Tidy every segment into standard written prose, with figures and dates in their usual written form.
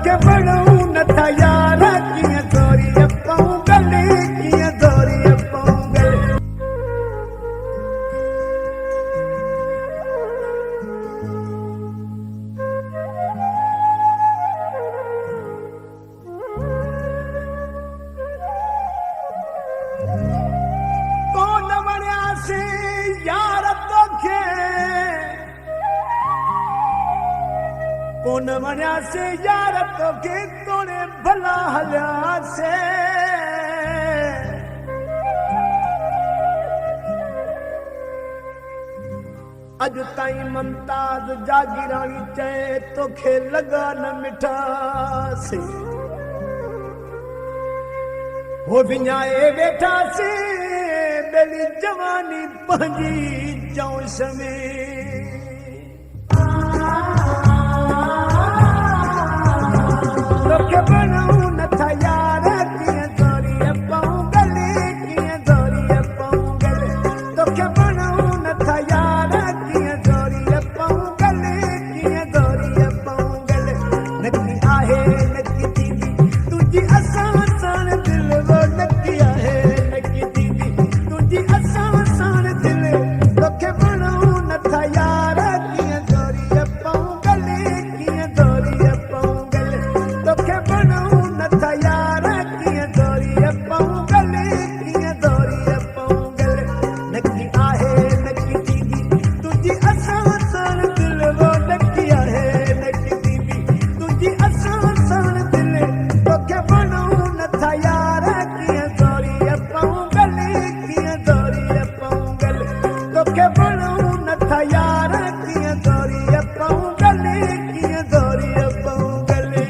तोखे पढ़ूं नथा यार कीअं दोरी पऊं गले कीअं दोरी पऊं गले कोन वणियासे यार तोखे कोन वणियासे यार तोखे तोड़े भला हलियासे अॼु ताईं मुमताज़ जागीराणी चए तोखे लॻा न मिठासे हो विञाए वेठासे ॿेली जवानी पंहिंजी चौंस में तोखे पढ़ूं नथा यार कीअं दोरी पऊं गले कीअं दोरी पऊं गले तोखे पढ़ूं नथा यार कीअं दोरी पऊं गले कीअं दोरी पऊं गले नकी आहे नकी दीदी तुंहिंजी असां साण दिलि वो नकी आहे नकी दीदी तुंहिंजी असां साण दिलि तोखे पढ़ूं नथा यार कीअं दोरी पऊं गले कीअं दोरी पऊं गले तोखे पढ़ूं नथा यार कीअं दोरी पऊं गले कीअं दोरी पऊं गले नकी आहे नकी दीदी तुंहिंजी असां साण दिलि वो नकी आहे नकी दीदी तुंहिंजी असां साण दिलि तोखे पढ़ूं नथा यार कीअं दोरी पऊं गले कीअं दोरी पऊं गले तोखे पढ़ूं नथा यार कीअं दोरी पऊं गले कीअं दोरी पऊं गले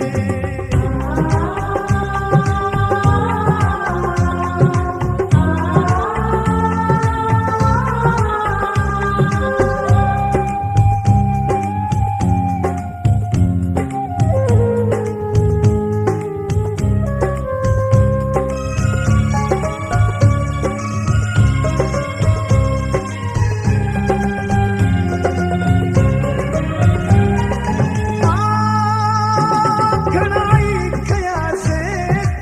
घणाई कयासे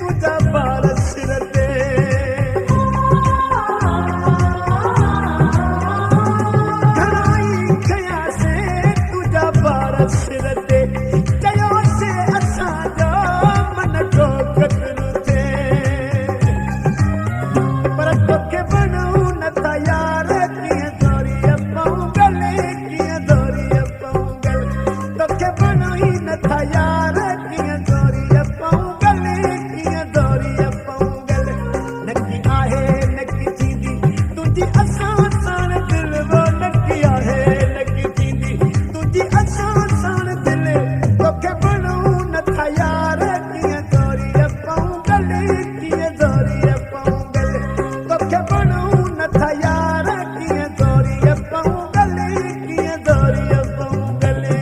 तुझा बार सिर ते घणाई कयासे तुझा बार सिर ते चयोसे असांजो मन जो कतल थिए पर तोखे पढ़ूं नथा यार कीअं दोरी पऊं गले कीअं दोरी पऊं गले तोखे पढ़ूं ई नथा यार कीअं दोरी पऊं गले कीअं दोरी पऊं गले नकी आहे नकी दीदी तुंहिंजी असां साण दिलि वो नकी आहे नकी दीदी तुंहिंजी असां साण दिलि तोखे पढ़ूं नथा यार कीअं दोरी पऊं गले कीअं दोरी पऊं गले तोखे पढ़ूं नथा यार कीअं दोरी पऊं गले कीअं दोरी पऊं गले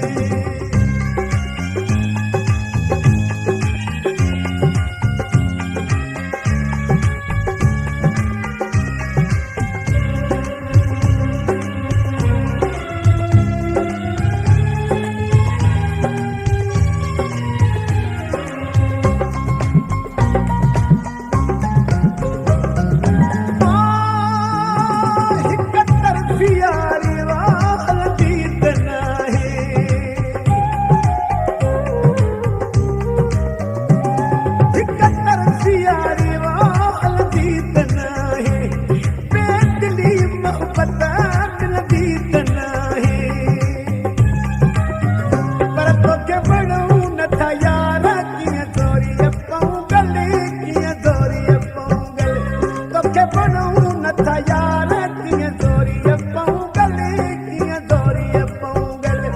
हिक तरफ़ी यारी वाल जीत नाही हिक तरफ़ी यारी वाल जीत नाही बेदिली मोहब्बत दिल जीत नाही पर तोखे पढ़ूं नथा यार कीअं दोरी पऊं गले कीअं दोरी पऊं गले तोखे पढ़ूं नथा यार कीअं दोरी पऊं गले कीअं दोरी पऊं गले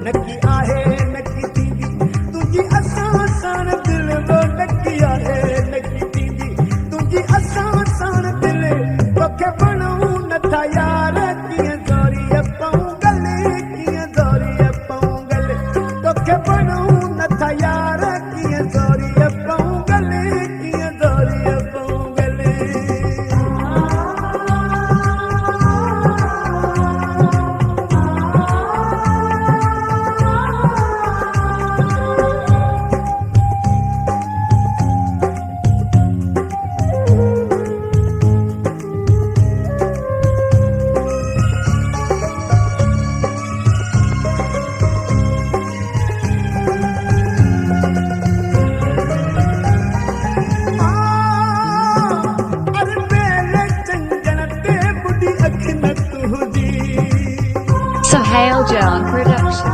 नकी आहे नकी दीदी तुंहिंजी असां साण दिलि वो नकी आहे नकी दीदी तुंहिंजी असां साण दिलि तोखे पढ़ूं नथा यार कीअं दोरी पऊं गले कीअं दोरी पऊं गले तोखे पढ़ूं नथा यार कीअं दोरी पऊं गले कीअं दोरी पऊं गले Song Production.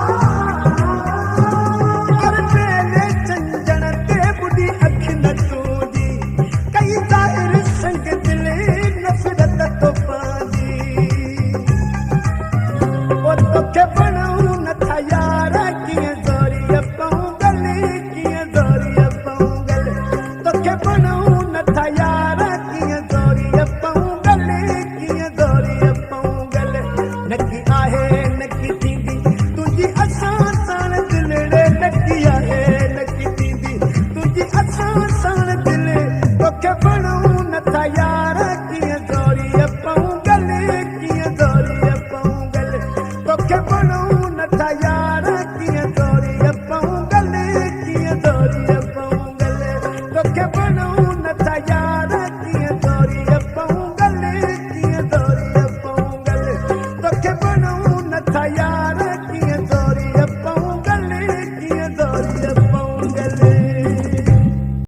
हर वेले चंजण ते बुढ़ी अख न तूंदी कई ज़ाहिर संग दिल नफ़रत तो पांदी ओ तोखे बणूं नथा यार कीअं ज़ोरीअ पऊं गले कीअं ज़ोरीअ पऊं गले तोखे बणूं नथा यार कीअं ज़ोरीअ पऊं गले कीअं ज़ोरीअ पऊं गले नकी आहे नकी थींदी तुंहिंजी असां साण दिलड़े नकी आहे नकी थींदी तुंहिंजी असां साण दिल तोखे बणूं